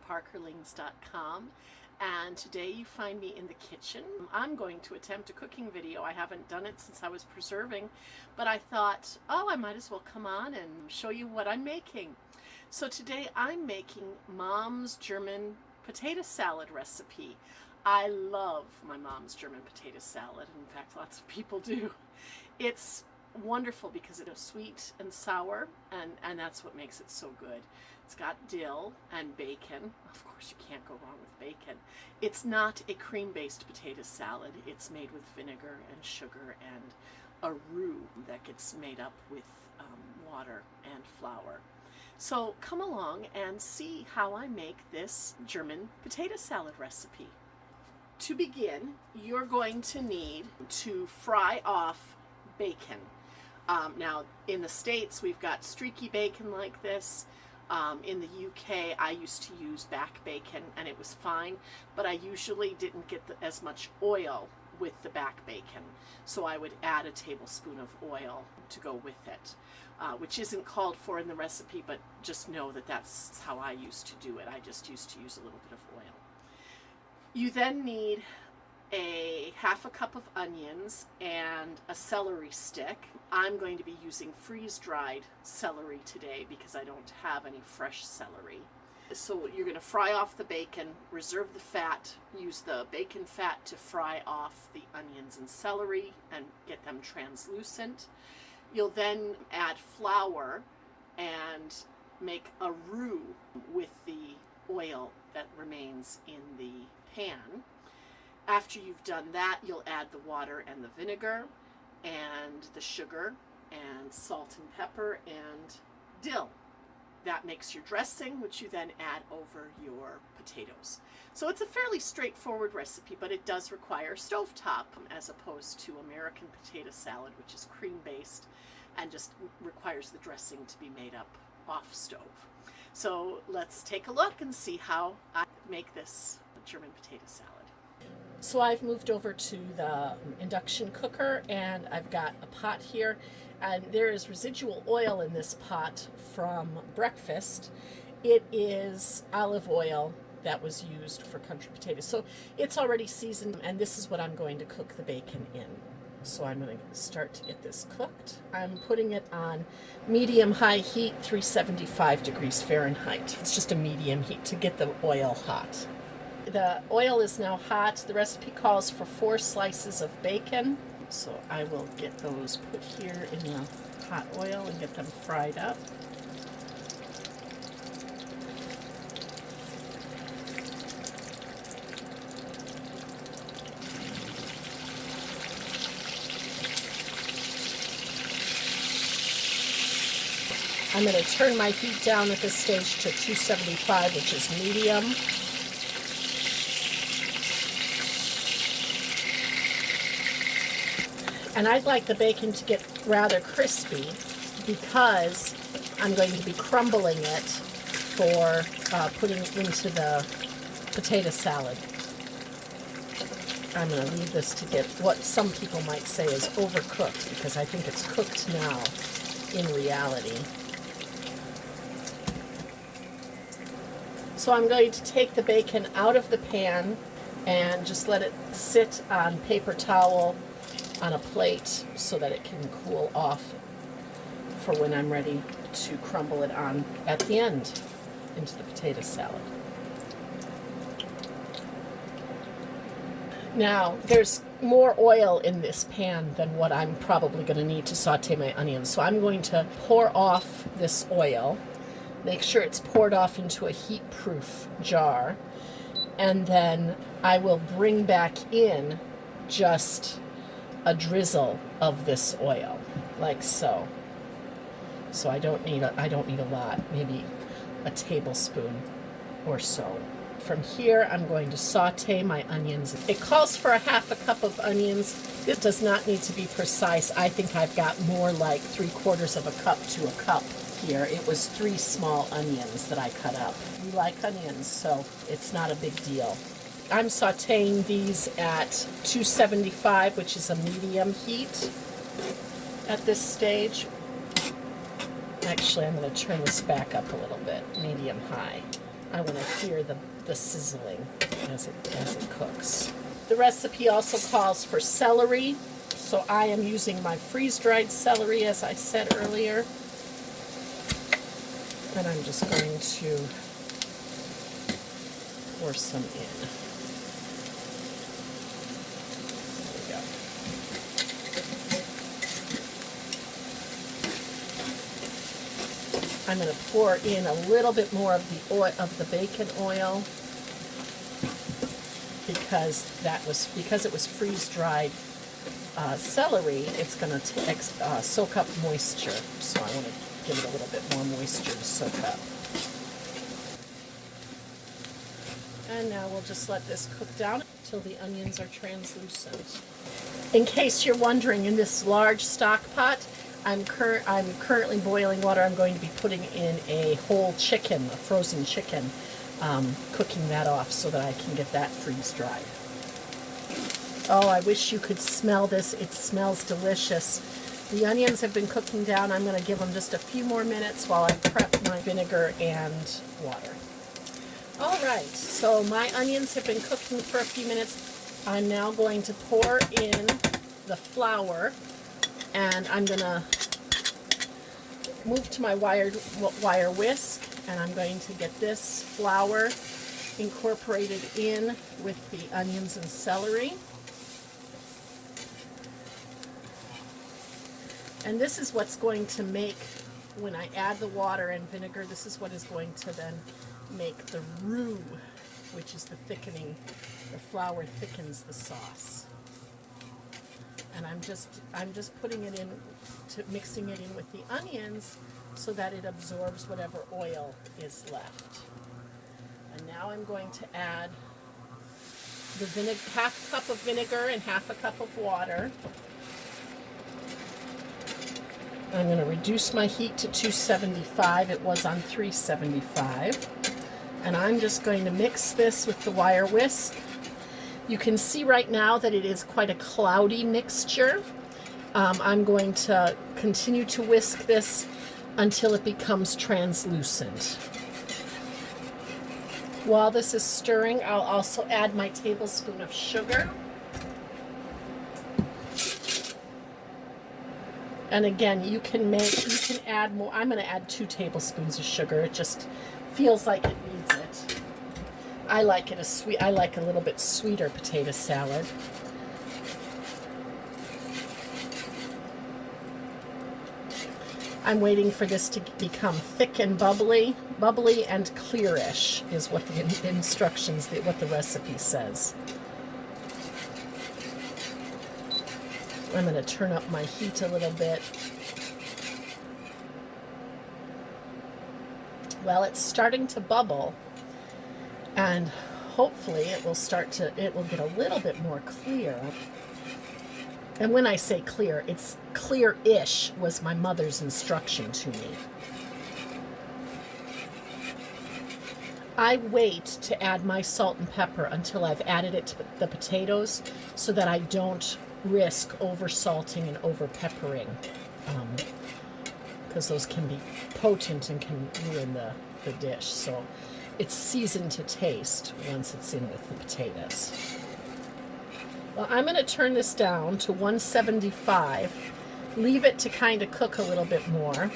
parkerlings.com, and today you find me in the kitchen. I'm going to attempt a cooking video. I haven't done it since I was preserving, but I thought, oh, I might as well come on and show you what I'm making. So today I'm making Mom's German potato salad recipe. I love my mom's German potato salad. In fact, lots of people do. It's wonderful because it's sweet and sour, and that's what makes it so good. It's got dill and bacon. Of course, you can't go wrong with bacon. It's not a cream-based potato salad. It's made with vinegar and sugar and a roux that gets made up with water and flour. So come along and see how I make this German potato salad recipe. To begin, you're going to need to fry off bacon. Now, in the States, we've got streaky bacon like this. In the UK, I used to use back bacon, and it was fine, but I usually didn't get as much oil with the back bacon, so I would add a tablespoon of oil to go with it, which isn't called for in the recipe, but just know that that's how I used to do it. I just used to use a little bit of oil. You then need a half a cup of onions and a celery stick. I'm going to be using freeze-dried celery today because I don't have any fresh celery. So you're going to fry off the bacon, reserve the fat, use the bacon fat to fry off the onions and celery and get them translucent. You'll then add flour and make a roux with the oil that remains in the pan. After you've done that, you'll add the water and the vinegar and the sugar and salt and pepper and dill. That makes your dressing, which you then add over your potatoes. So it's a fairly straightforward recipe, but it does require stovetop as opposed to American potato salad, which is cream-based and just requires the dressing to be made up off stove. So let's take a look and see how I make this German potato salad. So I've moved over to the induction cooker, and I've got a pot here, and there is residual oil in this pot from breakfast. It is olive oil that was used for country potatoes. So it's already seasoned, and this is what I'm going to cook the bacon in. So I'm going to start to get this cooked. I'm putting it on medium-high heat, 375 degrees Fahrenheit. It's just a medium heat to get the oil hot. The oil is now hot. The recipe calls for 4 slices of bacon. So I will get those put here in the hot oil and get them fried up. I'm going to turn my heat down at this stage to 275, which is medium. And I'd like the bacon to get rather crispy because I'm going to be crumbling it for putting into the potato salad. I'm going to leave this to get what some people might say is overcooked, because I think it's cooked now in reality. So I'm going to take the bacon out of the pan and just let it sit on paper towel on a plate so that it can cool off for when I'm ready to crumble it on at the end into the potato salad. Now, there's more oil in this pan than what I'm probably going to need to saute my onions. So I'm going to pour off this oil, make sure it's poured off into a heat-proof jar, and then I will bring back in just a drizzle of this oil, like so. So I don't need a lot, maybe a tablespoon or so. From here, I'm going to saute my onions. It calls for a half a cup of onions. It does not need to be precise. I think I've got more like 3/4 of a cup to a cup here. It was 3 small onions that I cut up. We like onions, so it's not a big deal. I'm sauteing these at 275, which is a medium heat at this stage. Actually, I'm going to turn this back up a little bit, medium-high. I want to hear the sizzling as it cooks. The recipe also calls for celery, so I am using my freeze-dried celery, as I said earlier. And I'm just going to pour some in. There we go. I'm going to pour in a little bit more of the oil, of the bacon oil, because it was freeze-dried celery. It's going to soak up moisture, so I want to give it a little bit more moisture to soak up. And now we'll just let this cook down until the onions are translucent. In case you're wondering, in this large stock pot, I'm currently boiling water. I'm going to be putting in a whole chicken, a frozen chicken, cooking that off so that I can get that freeze-dried. Oh, I wish you could smell this. It smells delicious. The onions have been cooking down. I'm going to give them just a few more minutes while I prep my vinegar and water. All right, so my onions have been cooking for a few minutes. I'm now going to pour in the flour, and I'm going to move to my wire whisk, and I'm going to get this flour incorporated in with the onions and celery. And this is what's going to make, when I add the water and vinegar, this is what is going to then make the roux, which is the thickening. The flour thickens the sauce. And I'm just putting it in, mixing it in with the onions so that it absorbs whatever oil is left. And now I'm going to add the half a cup of vinegar and half a cup of water. I'm going to reduce my heat to 275. It was on 375. And I'm just going to mix this with the wire whisk. You can see right now that it is quite a cloudy mixture. I'm going to continue to whisk this until it becomes translucent. While this is stirring, I'll also add my tablespoon of sugar. And again, you can add more. I'm going to add 2 tablespoons of sugar. It just feels like it needs it. I like a little bit sweeter potato salad. I'm waiting for this to become thick and bubbly and clearish is what the instructions, what the recipe says. I'm going to turn up my heat a little bit. Well, it's starting to bubble, and hopefully it will get a little bit more clear. And when I say clear, it's clear-ish was my mother's instruction to me. I wait to add my salt and pepper until I've added it to the potatoes so that I don't risk over salting and over peppering, because those can be potent and can ruin the dish. So it's seasoned to taste once it's in with the potatoes. Well, I'm going to turn this down to 175, leave it to kind of cook a little bit more.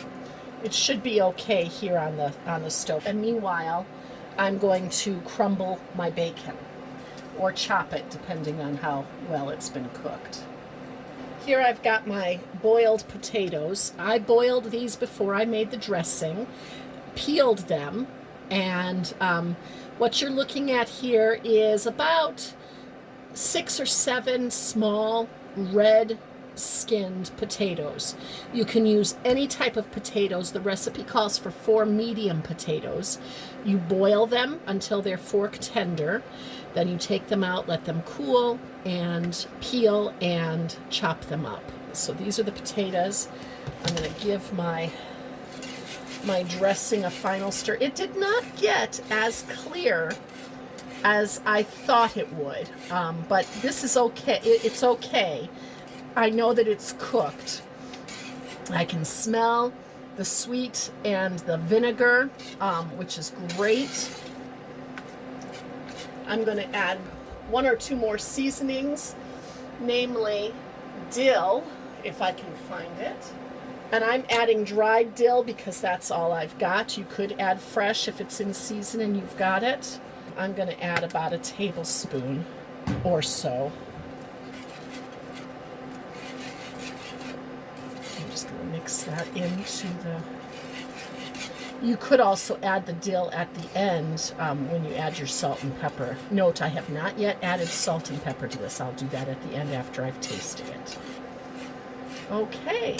It should be okay here on the stove. And meanwhile, I'm going to crumble my bacon, or chop it, depending on how well it's been cooked. Here I've got my boiled potatoes. I boiled these before I made the dressing, peeled them, and what you're looking at here is about 6 or 7 small red skinned potatoes. You can use any type of potatoes. The recipe calls for 4 medium potatoes. You boil them until they're fork tender. Then you take them out, let them cool, and peel and chop them up. So these are the potatoes. I'm going to give my dressing a final stir. It did not get as clear as I thought it would, but this is okay. It's okay. I know that it's cooked. I can smell the sweet and the vinegar, which is great. I'm going to add 1 or 2 more seasonings, namely dill, if I can find it. And I'm adding dried dill because that's all I've got. You could add fresh if it's in season and you've got it. I'm going to add about a tablespoon or so. I'm just going to mix that into the... You could also add the dill at the end when you add your salt and pepper. Note, I have not yet added salt and pepper to this. I'll do that at the end after I've tasted it. Okay.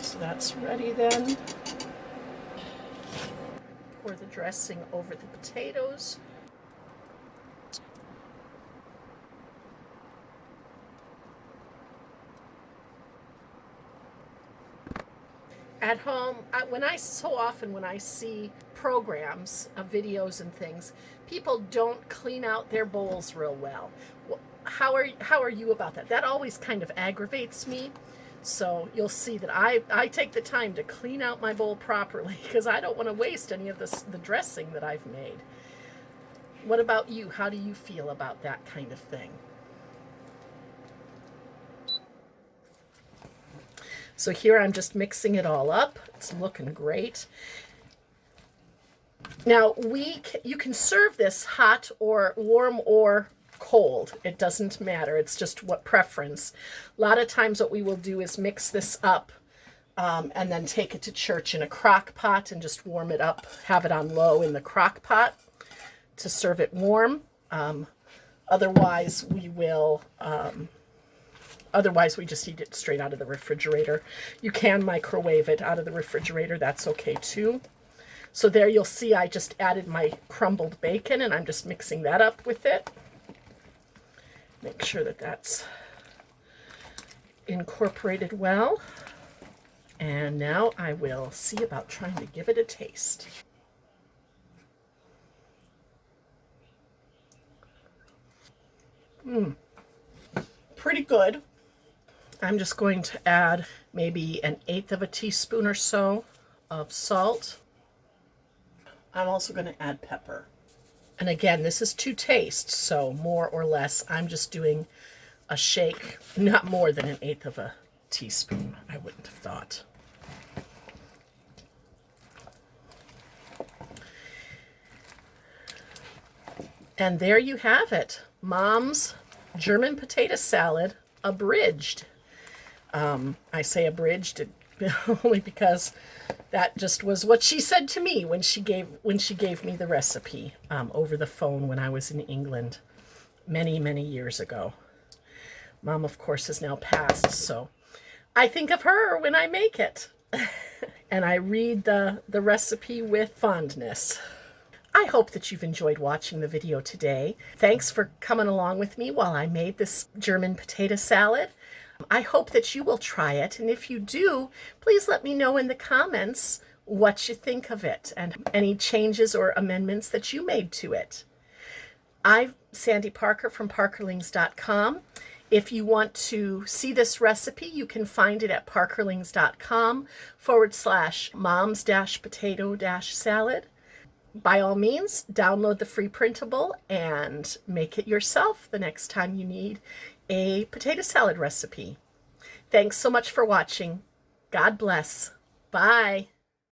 So that's ready then. Pour the dressing over the potatoes. At home, when I see programs of videos and things, people don't clean out their bowls real well. How are you about that? That always kind of aggravates me. So you'll see that I take the time to clean out my bowl properly because I don't want to waste any of the dressing that I've made. What about you? How do you feel about that kind of thing? So here I'm just mixing it all up. It's looking great. Now you can serve this hot or warm or cold. It doesn't matter. It's just what preference. A lot of times what we will do is mix this up and then take it to church in a crock pot and just warm it up, have it on low in the crock pot to serve it warm. Otherwise we just eat it straight out of the refrigerator. You can microwave it out of the refrigerator. That's okay too. So there you'll see I just added my crumbled bacon and I'm just mixing that up with it. Make sure that that's incorporated well. And now I will see about trying to give it a taste. Pretty good. I'm just going to add maybe 1/8 of a teaspoon or so of salt. I'm also going to add pepper. And again, this is to taste, so more or less. I'm just doing a shake, not more than 1/8 of a teaspoon, I wouldn't have thought. And there you have it, Mom's German potato salad abridged. I say abridged only because that just was what she said to me when she gave me the recipe over the phone when I was in England many years ago. Mom, of course, has now passed, so I think of her when I make it. And I read the recipe with fondness. I hope that you've enjoyed watching the video today. Thanks for coming along with me while I made this German potato salad. I hope that you will try it, and if you do, please let me know in the comments what you think of it and any changes or amendments that you made to it. I'm Sandy Parker from parkerlings.com. If you want to see this recipe, you can find it at parkerlings.com/moms-potato-salad. By all means, download the free printable and make it yourself the next time you need a potato salad recipe. Thanks so much for watching. God bless. Bye.